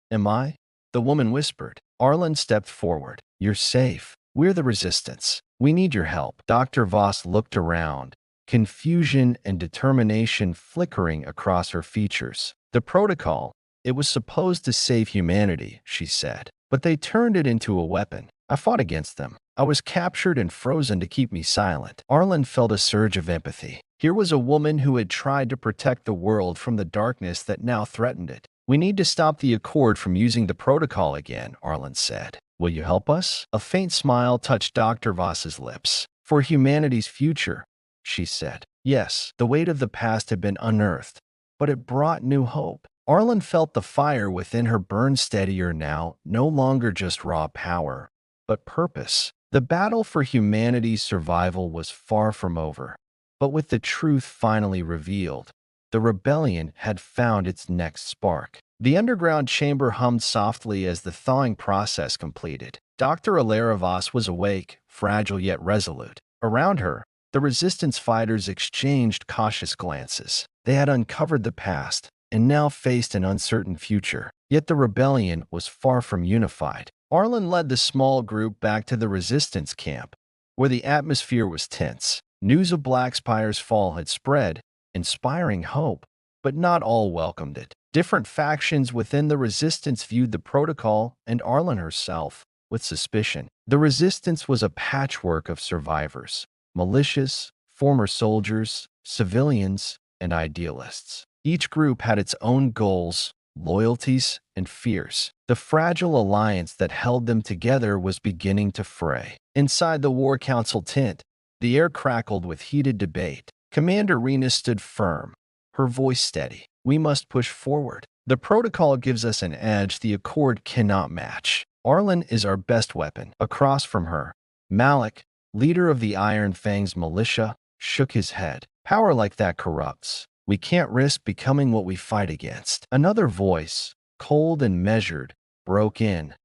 am I?" the woman whispered. Arlen stepped forward. "You're safe. We're the resistance. We need your help." Dr. Voss looked around, confusion and determination flickering across her features. "The protocol, it was supposed to save humanity," she said, "but they turned it into a weapon. I fought against them. I was captured and frozen to keep me silent." Arlen felt a surge of empathy. Here was a woman who had tried to protect the world from the darkness that now threatened it. "We need to stop the Accord from using the protocol again," Arlen said. "Will you help us?" A faint smile touched Dr. Voss's lips. "For humanity's future," she said. Yes, the weight of the past had been unearthed, but it brought new hope. Arlen felt the fire within her burn steadier now, no longer just raw power, but purpose. The battle for humanity's survival was far from over, but with the truth finally revealed, the rebellion had found its next spark. The underground chamber hummed softly as the thawing process completed. Dr. Alaravas was awake, fragile yet resolute. Around her, the resistance fighters exchanged cautious glances. They had uncovered the past and now faced an uncertain future. Yet the rebellion was far from unified. Arlen led the small group back to the resistance camp, where the atmosphere was tense. News of Blackspire's fall had spread, inspiring hope, but not all welcomed it. Different factions within the resistance viewed the protocol and Arlen herself with suspicion. The resistance was a patchwork of survivors, militias, former soldiers, civilians, and idealists. Each group had its own goals, loyalties, and fears. The fragile alliance that held them together was beginning to fray. Inside the War Council tent, the air crackled with heated debate. Commander Rena stood firm, her voice steady. We must push forward. The protocol gives us an edge the Accord cannot match. Arlen is our best weapon. Across from her, Malik, leader of the Iron Fangs militia, shook his head. Power like that corrupts. We can't risk becoming what we fight against. Another voice, cold and measured, broke in.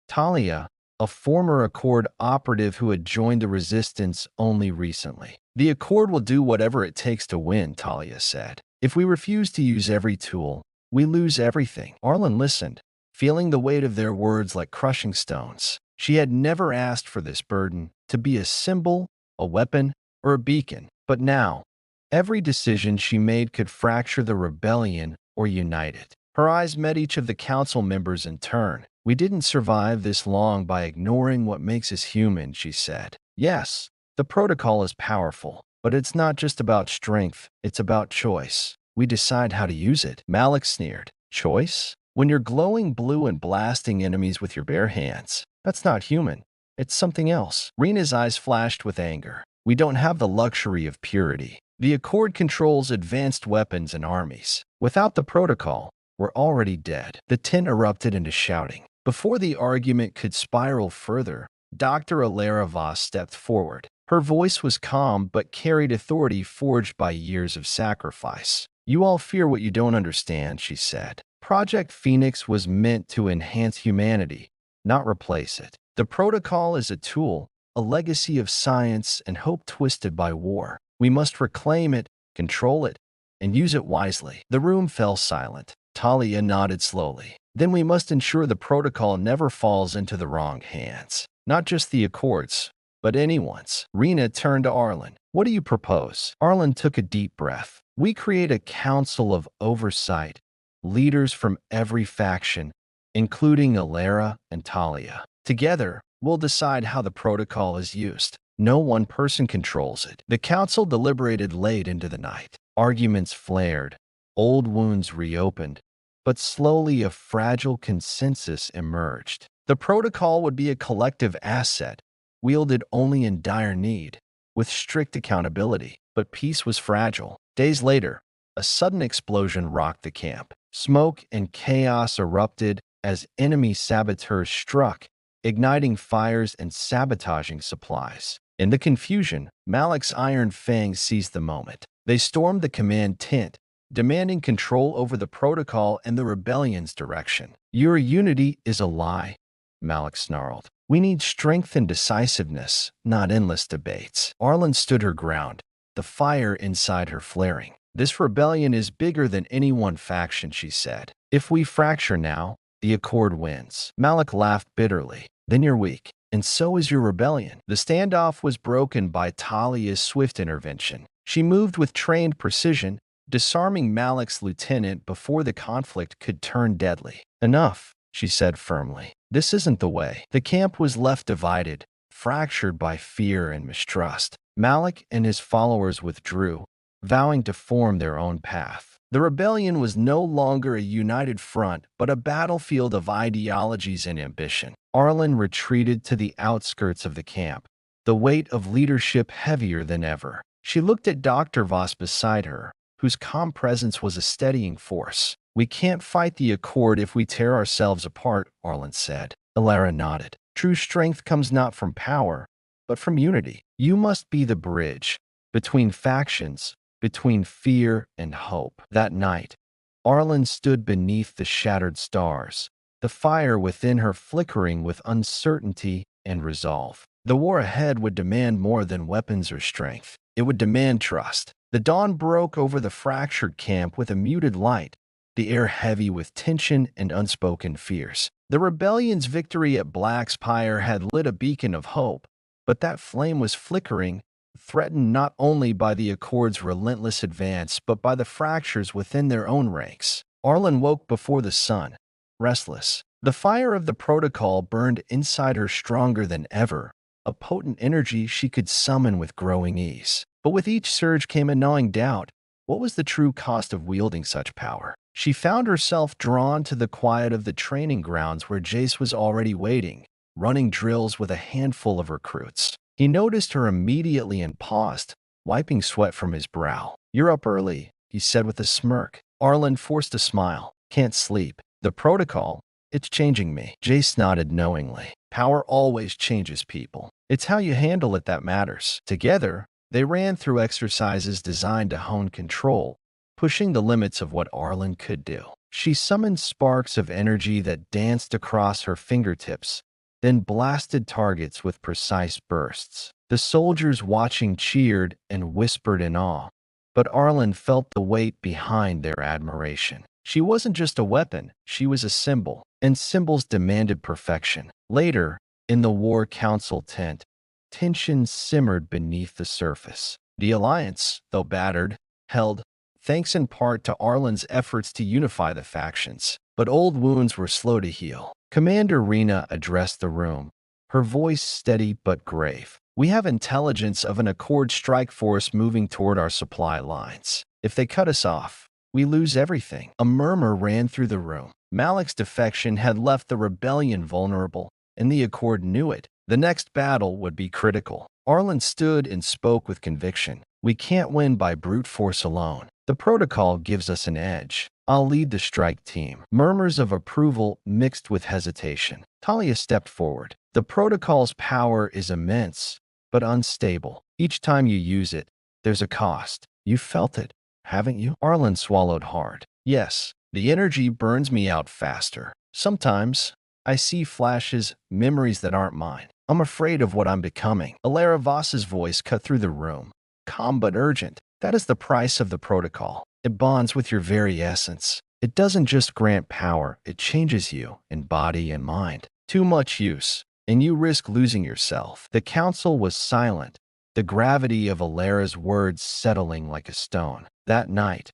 Talia, a former Accord operative who had joined the resistance only recently. The Accord will do whatever it takes to win, Talia said. If we refuse to use every tool, we lose everything. Arlen listened, feeling the weight of their words like crushing stones. She had never asked for this burden, to be a symbol, a weapon, or a beacon. But now, every decision she made could fracture the rebellion or unite it. Her eyes met each of the council members in turn. We didn't survive this long by ignoring what makes us human, she said. Yes, the protocol is powerful, but it's not just about strength, it's about choice. We decide how to use it. Malik sneered. Choice? When you're glowing blue and blasting enemies with your bare hands. That's not human. It's something else. Rena's eyes flashed with anger. We don't have the luxury of purity. The Accord controls advanced weapons and armies. Without the protocol, we're already dead. The tent erupted into shouting. Before the argument could spiral further, Dr. Alara Voss stepped forward. Her voice was calm but carried authority forged by years of sacrifice. You all fear what you don't understand, she said. Project Phoenix was meant to enhance humanity, not replace it. The protocol is a tool, a legacy of science and hope twisted by war. We must reclaim it, control it, and use it wisely. The room fell silent. Talia nodded slowly. Then we must ensure the protocol never falls into the wrong hands. Not just the Accords, but anyone's. Rena turned to Arlen. What do you propose? Arlen took a deep breath. We create a council of oversight, leaders from every faction, including Alara and Talia. Together, we'll decide how the protocol is used. No one person controls it. The council deliberated late into the night. Arguments flared, old wounds reopened, but slowly a fragile consensus emerged. The protocol would be a collective asset, wielded only in dire need, with strict accountability. But peace was fragile. Days later, a sudden explosion rocked the camp. Smoke and chaos erupted as enemy saboteurs struck, igniting fires and sabotaging supplies. In the confusion, Malik's Iron Fangs seized the moment. They stormed the command tent, demanding control over the protocol and the rebellion's direction. Your unity is a lie, Malik snarled. We need strength and decisiveness, not endless debates. Arlen stood her ground, the fire inside her flaring. This rebellion is bigger than any one faction, she said. If we fracture now, the Accord wins. Malik laughed bitterly. Then you're weak, and so is your rebellion. The standoff was broken by Talia's swift intervention. She moved with trained precision, disarming Malik's lieutenant before the conflict could turn deadly. Enough, she said firmly. This isn't the way. The camp was left divided, fractured by fear and mistrust. Malik and his followers withdrew, vowing to form their own path. The rebellion was no longer a united front, but a battlefield of ideologies and ambition. Arlen retreated to the outskirts of the camp, the weight of leadership heavier than ever. She looked at Dr. Voss beside her, whose calm presence was a steadying force. We can't fight the Accord if we tear ourselves apart, Arlen said. Alara nodded. True strength comes not from power, but from unity. You must be the bridge between factions, between fear and hope. That night, Arlen stood beneath the shattered stars, the fire within her flickering with uncertainty and resolve. The war ahead would demand more than weapons or strength. It would demand trust. The dawn broke over the fractured camp with a muted light, the air heavy with tension and unspoken fears. The rebellion's victory at Black Spire had lit a beacon of hope, but that flame was flickering, threatened not only by the Accord's relentless advance, but by the fractures within their own ranks. Arlen woke before the sun, restless, The fire of the protocol burned inside her stronger than ever, a potent energy she could summon with growing ease. But with each surge came a gnawing doubt. What was the true cost of wielding such power? She found herself drawn to the quiet of the training grounds where Jace was already waiting, running drills with a handful of recruits. He noticed her immediately and paused, wiping sweat from his brow. "You're up early," he said with a smirk. Arlen forced a smile. "Can't sleep. The protocol, it's changing me." Jace nodded knowingly. Power always changes people. It's how you handle it that matters. Together, they ran through exercises designed to hone control, pushing the limits of what Arlen could do. She summoned sparks of energy that danced across her fingertips, then blasted targets with precise bursts. The soldiers watching cheered and whispered in awe, but Arlen felt the weight behind their admiration. She wasn't just a weapon, she was a symbol, and symbols demanded perfection. Later, in the War Council tent, tension simmered beneath the surface. The Alliance, though battered, held, thanks in part to Arlen's efforts to unify the factions. But old wounds were slow to heal. Commander Rena addressed the room, her voice steady but grave. "We have intelligence of an Accord strike force moving toward our supply lines. If they cut us off, we lose everything." A murmur ran through the room. Malik's defection had left the rebellion vulnerable, and the Accord knew it. The next battle would be critical. Arlen stood and spoke with conviction. "We can't win by brute force alone. The protocol gives us an edge. I'll lead the strike team." Murmurs of approval mixed with hesitation. Talia stepped forward. "The protocol's power is immense, but unstable. Each time you use it, there's a cost. You felt it, haven't you?" Arlen swallowed hard. "Yes, the energy burns me out faster. Sometimes I see flashes, memories that aren't mine. I'm afraid of what I'm becoming." Alara Voss's voice cut through the room, calm but urgent. "That is the price of the protocol. It bonds with your very essence. It doesn't just grant power, it changes you in body and mind. Too much use, and you risk losing yourself." The council was silent, the gravity of Alara's words settling like a stone. That night,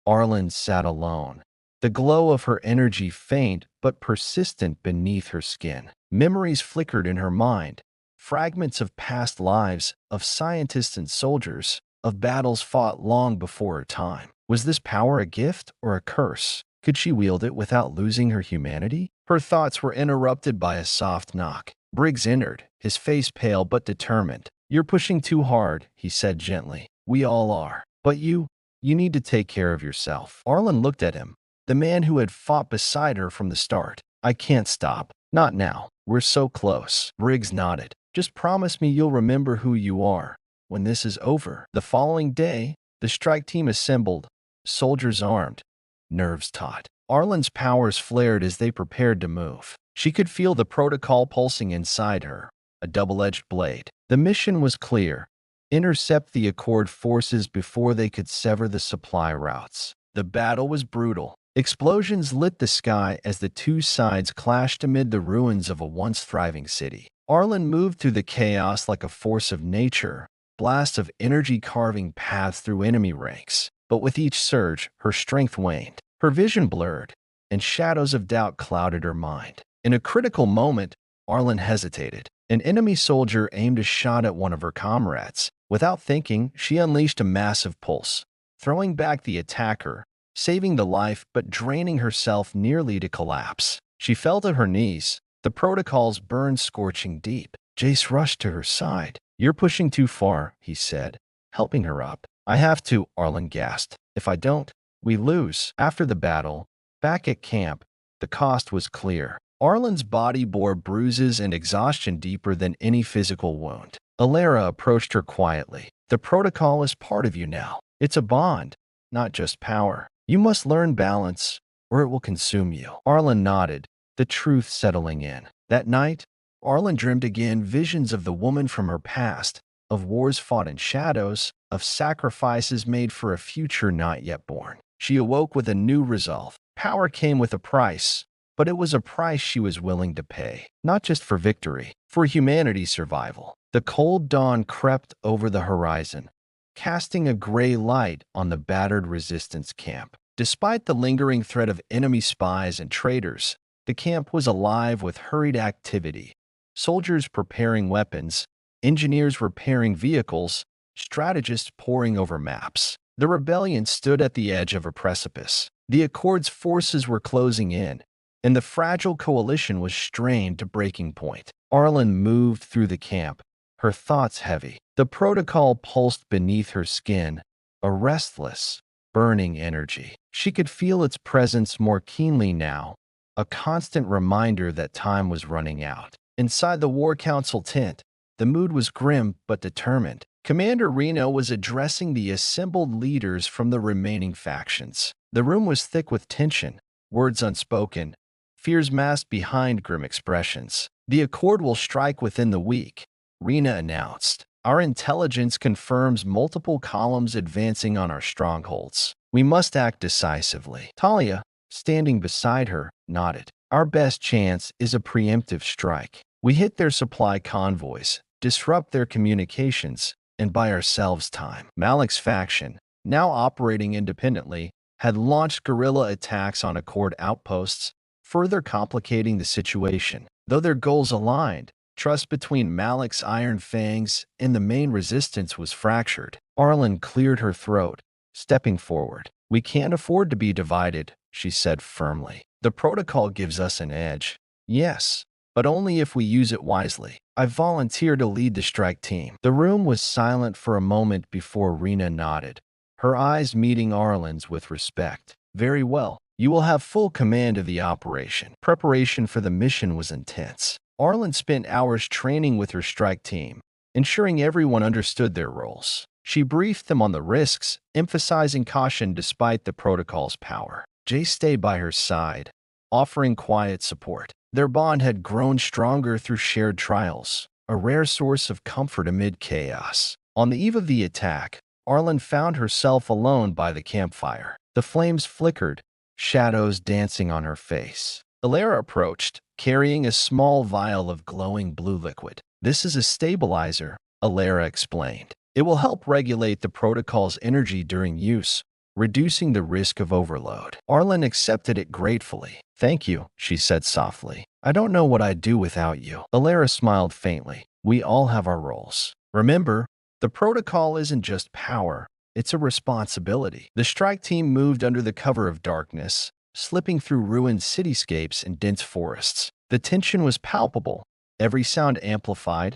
Arlen sat alone, the glow of her energy faint but persistent beneath her skin. Memories flickered in her mind, fragments of past lives, of scientists and soldiers, of battles fought long before her time. Was this power a gift or a curse? Could she wield it without losing her humanity? Her thoughts were interrupted by a soft knock. Briggs entered, his face pale but determined. "You're pushing too hard," he said gently. "We all are. But you need to take care of yourself." Arlen looked at him, the man who had fought beside her from the start. "I can't stop. Not now. We're so close." Briggs nodded. "Just promise me you'll remember who you are when this is over." The following day, the strike team assembled, soldiers armed, nerves taut. Arlen's powers flared as they prepared to move. She could feel the protocol pulsing inside her, a double-edged blade. The mission was clear: intercept the Accord forces before they could sever the supply routes. The battle was brutal. Explosions lit the sky as the two sides clashed amid the ruins of a once thriving city. Arlen moved through the chaos like a force of nature, blasts of energy carving paths through enemy ranks. But with each surge, her strength waned. Her vision blurred, and shadows of doubt clouded her mind. In a critical moment, Arlen hesitated. An enemy soldier aimed a shot at one of her comrades. Without thinking, she unleashed a massive pulse, throwing back the attacker, saving the life but draining herself nearly to collapse. She fell to her knees, the protocols burned scorching deep. Jace rushed to her side. "You're pushing too far," he said, helping her up. "I have to," Arlen gasped. "If I don't, we lose." After the battle, back at camp, the cost was clear. Arlen's body bore bruises and exhaustion deeper than any physical wound. Alara approached her quietly. "The protocol is part of you now. It's a bond, not just power. You must learn balance, or it will consume you." Arlen nodded, the truth settling in. That night, Arlen dreamed again, visions of the woman from her past, of wars fought in shadows, of sacrifices made for a future not yet born. She awoke with a new resolve. Power came with a price, but it was a price she was willing to pay, not just for victory, for humanity's survival. The cold dawn crept over the horizon, casting a gray light on the battered resistance camp. Despite the lingering threat of enemy spies and traitors, The camp was alive with hurried activity. Soldiers preparing weapons, engineers repairing vehicles, strategists poring over maps. The rebellion stood at the edge of a precipice. The Accord's forces were closing in, and the fragile coalition was strained to breaking point. Arlen moved through the camp, her thoughts heavy. The protocol pulsed beneath her skin, a restless, burning energy. She could feel its presence more keenly now, a constant reminder that time was running out. Inside the War Council tent, the mood was grim but determined. Commander Reno was addressing the assembled leaders from the remaining factions. The room was thick with tension, words unspoken, fears masked behind grim expressions. "The Accord will strike within the week," Rena announced. "Our intelligence confirms multiple columns advancing on our strongholds. We must act decisively." Talia, standing beside her, nodded. "Our best chance is a preemptive strike. We hit their supply convoys, disrupt their communications, and buy ourselves time." Malik's faction, now operating independently, had launched guerrilla attacks on Accord outposts, further complicating the situation. Though their goals aligned, trust between Malik's Iron Fangs and the main resistance was fractured. Arlen cleared her throat, stepping forward. "We can't afford to be divided," she said firmly. "The protocol gives us an edge. Yes, but only if we use it wisely. I volunteer to lead the strike team." The room was silent for a moment before Rena nodded, her eyes meeting Arlen's with respect. "Very well. You will have full command of the operation." Preparation for the mission was intense. Arlen spent hours training with her strike team, ensuring everyone understood their roles. She briefed them on the risks, emphasizing caution despite the protocol's power. Jay stayed by her side, offering quiet support. Their bond had grown stronger through shared trials, a rare source of comfort amid chaos. On the eve of the attack, Arlen found herself alone by the campfire. The flames flickered, shadows dancing on her face. Alara approached, carrying a small vial of glowing blue liquid. "This is a stabilizer," Alara explained. "It will help regulate the protocol's energy during use, reducing the risk of overload." Arlen accepted it gratefully. "Thank you," she said softly. "I don't know what I'd do without you." Alara smiled faintly. "We all have our roles. Remember, the protocol isn't just power, it's a responsibility." The strike team moved under the cover of darkness, slipping through ruined cityscapes and dense forests. The tension was palpable, every sound amplified,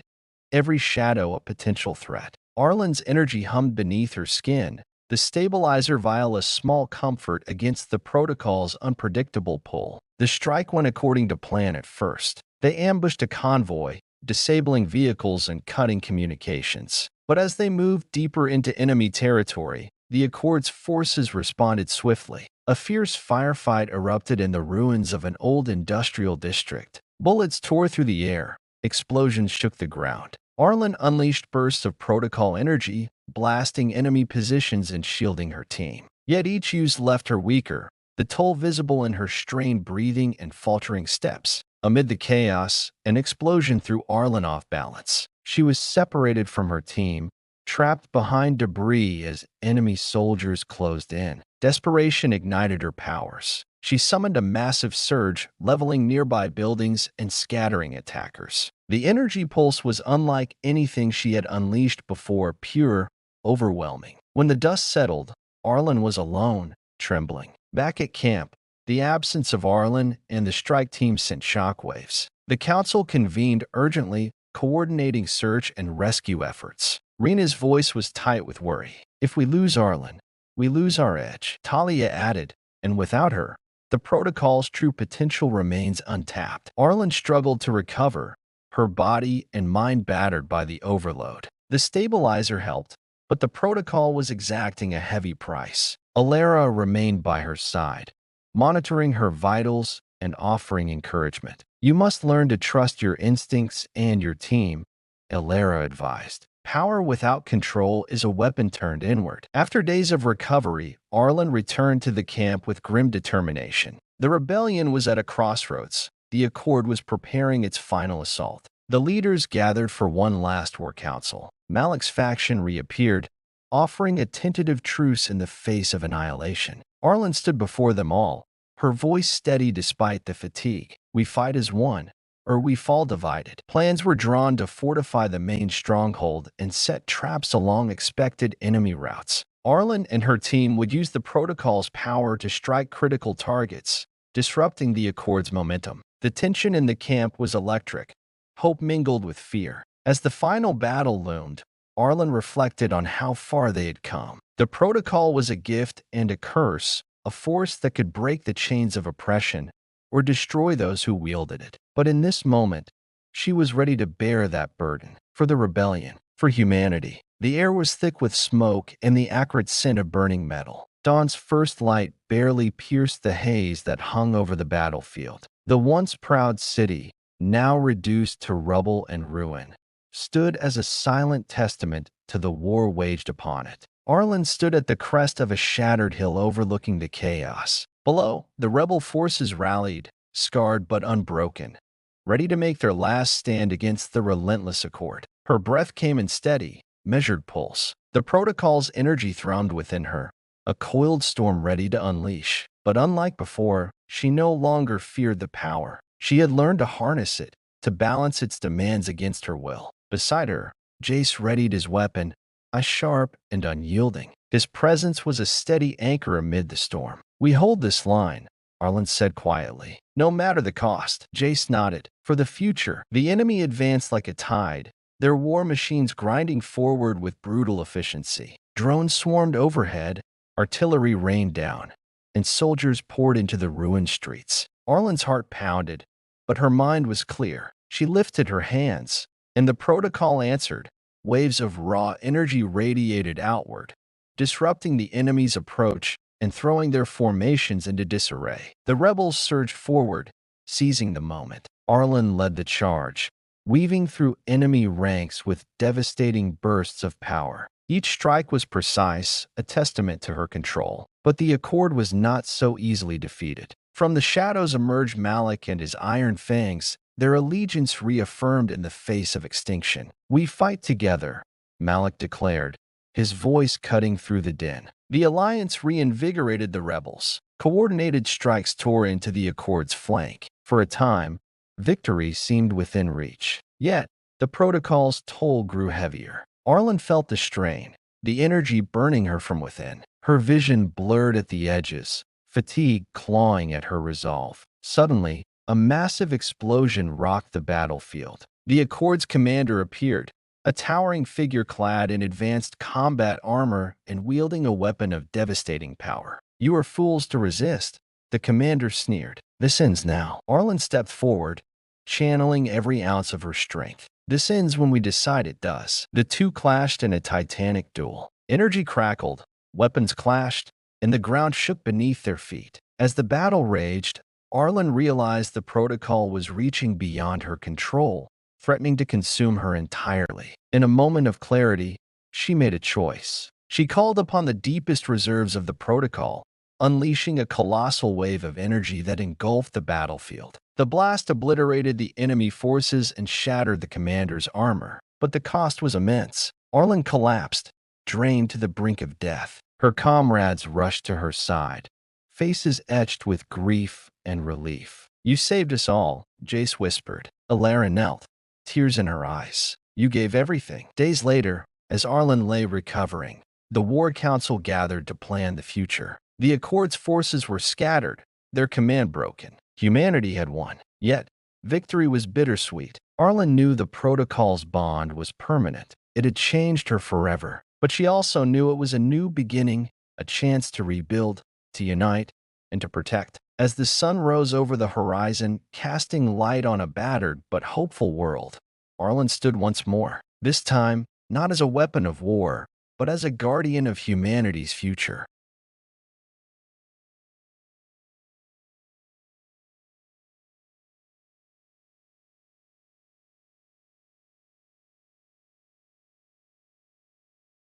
every shadow a potential threat. Arlen's energy hummed beneath her skin, the stabilizer vial a small comfort against the protocol's unpredictable pull. The strike went according to plan at first. They ambushed a convoy, disabling vehicles and cutting communications. But as they moved deeper into enemy territory, the Accord's forces responded swiftly. A fierce firefight erupted in the ruins of an old industrial district. Bullets tore through the air. Explosions shook the ground. Arlen unleashed bursts of protocol energy, blasting enemy positions and shielding her team. Yet each use left her weaker, the toll visible in her strained breathing and faltering steps. Amid the chaos, an explosion threw Arlen off balance. She was separated from her team, trapped behind debris as enemy soldiers closed in. Desperation ignited her powers. She summoned a massive surge, leveling nearby buildings and scattering attackers. The energy pulse was unlike anything she had unleashed before, pure, overwhelming. When the dust settled, Arlen was alone, trembling. Back at camp, the absence of Arlen and the strike team sent shockwaves. The council convened urgently, coordinating search and rescue efforts. Rena's voice was tight with worry. "If we lose Arlen, we lose our edge," Talia added, "and without her, the protocol's true potential remains untapped." Arlen struggled to recover, her body and mind battered by the overload. The stabilizer helped, but the protocol was exacting a heavy price. Alara remained by her side, monitoring her vitals and offering encouragement. "You must learn to trust your instincts and your team," Alara advised. "Power without control is a weapon turned inward." After days of recovery, Arlen returned to the camp with grim determination. The rebellion was at a crossroads. The Accord was preparing its final assault. The leaders gathered for one last war council. Malik's faction reappeared, offering a tentative truce in the face of annihilation. Arlen stood before them all, her voice steady despite the fatigue. We fight as one, or we fall divided. Plans were drawn to fortify the main stronghold and set traps along expected enemy routes. Arlen and her team would use the protocol's power to strike critical targets, disrupting the Accord's momentum. The tension in the camp was electric, hope mingled with fear. As the final battle loomed, Arlen reflected on how far they had come. The protocol was a gift and a curse, a force that could break the chains of oppression or destroy those who wielded it. But in this moment, she was ready to bear that burden for the rebellion, for humanity. The air was thick with smoke and the acrid scent of burning metal. Dawn's first light barely pierced the haze that hung over the battlefield. The once proud city, now reduced to rubble and ruin, stood as a silent testament to the war waged upon it. Arlen stood at the crest of a shattered hill overlooking the chaos. Below, the rebel forces rallied, scarred but unbroken, ready to make their last stand against the relentless Accord. Her breath came in steady, measured pulse. The protocol's energy thrummed within her, a coiled storm ready to unleash. But unlike before, she no longer feared the power. She had learned to harness it, to balance its demands against her will. Beside her, Jace readied his weapon, a sharp and unyielding. His presence was a steady anchor amid the storm. "We hold this line," Arlen said quietly. "No matter the cost." Jace nodded. For the future, the enemy advanced like a tide, their war machines grinding forward with brutal efficiency. Drones swarmed overhead, artillery rained down, and soldiers poured into the ruined streets. Arlen's heart pounded, but her mind was clear. She lifted her hands, and the protocol answered. Waves of raw energy radiated outward, disrupting the enemy's approach and throwing their formations into disarray. The rebels surged forward, seizing the moment. Arlen led the charge, weaving through enemy ranks with devastating bursts of power. Each strike was precise, a testament to her control. But the Accord was not so easily defeated. From the shadows emerged Malik and his iron fangs, their allegiance reaffirmed in the face of extinction. "We fight together," Malik declared, his voice cutting through the din. The alliance reinvigorated the rebels. Coordinated strikes tore into the Accord's flank. For a time, victory seemed within reach. Yet, the protocol's toll grew heavier. Arlen felt the strain, the energy burning her from within. Her vision blurred at the edges, fatigue clawing at her resolve. Suddenly, a massive explosion rocked the battlefield. The Accord's commander appeared, a towering figure clad in advanced combat armor and wielding a weapon of devastating power. "You are fools to resist," the commander sneered. "This ends now." Arlen stepped forward, channeling every ounce of her strength. "This ends when we decide it does." The two clashed in a titanic duel. Energy crackled, weapons clashed, and the ground shook beneath their feet. As the battle raged, Arlen realized the protocol was reaching beyond her control, threatening to consume her entirely. In a moment of clarity, she made a choice. She called upon the deepest reserves of the protocol, unleashing a colossal wave of energy that engulfed the battlefield. The blast obliterated the enemy forces and shattered the commander's armor, but the cost was immense. Arlen collapsed, drained to the brink of death. Her comrades rushed to her side, faces etched with grief and relief. "You saved us all," Jace whispered. Alara knelt, tears in her eyes. "You gave everything." Days later, as Arlen lay recovering, the War Council gathered to plan the future. The Accord's forces were scattered, their command broken. Humanity had won. Yet, victory was bittersweet. Arlen knew the protocol's bond was permanent. It had changed her forever. But she also knew it was a new beginning, a chance to rebuild, to unite, and to protect. As the sun rose over the horizon, casting light on a battered but hopeful world, Arlen stood once more. This time, not as a weapon of war, but as a guardian of humanity's future.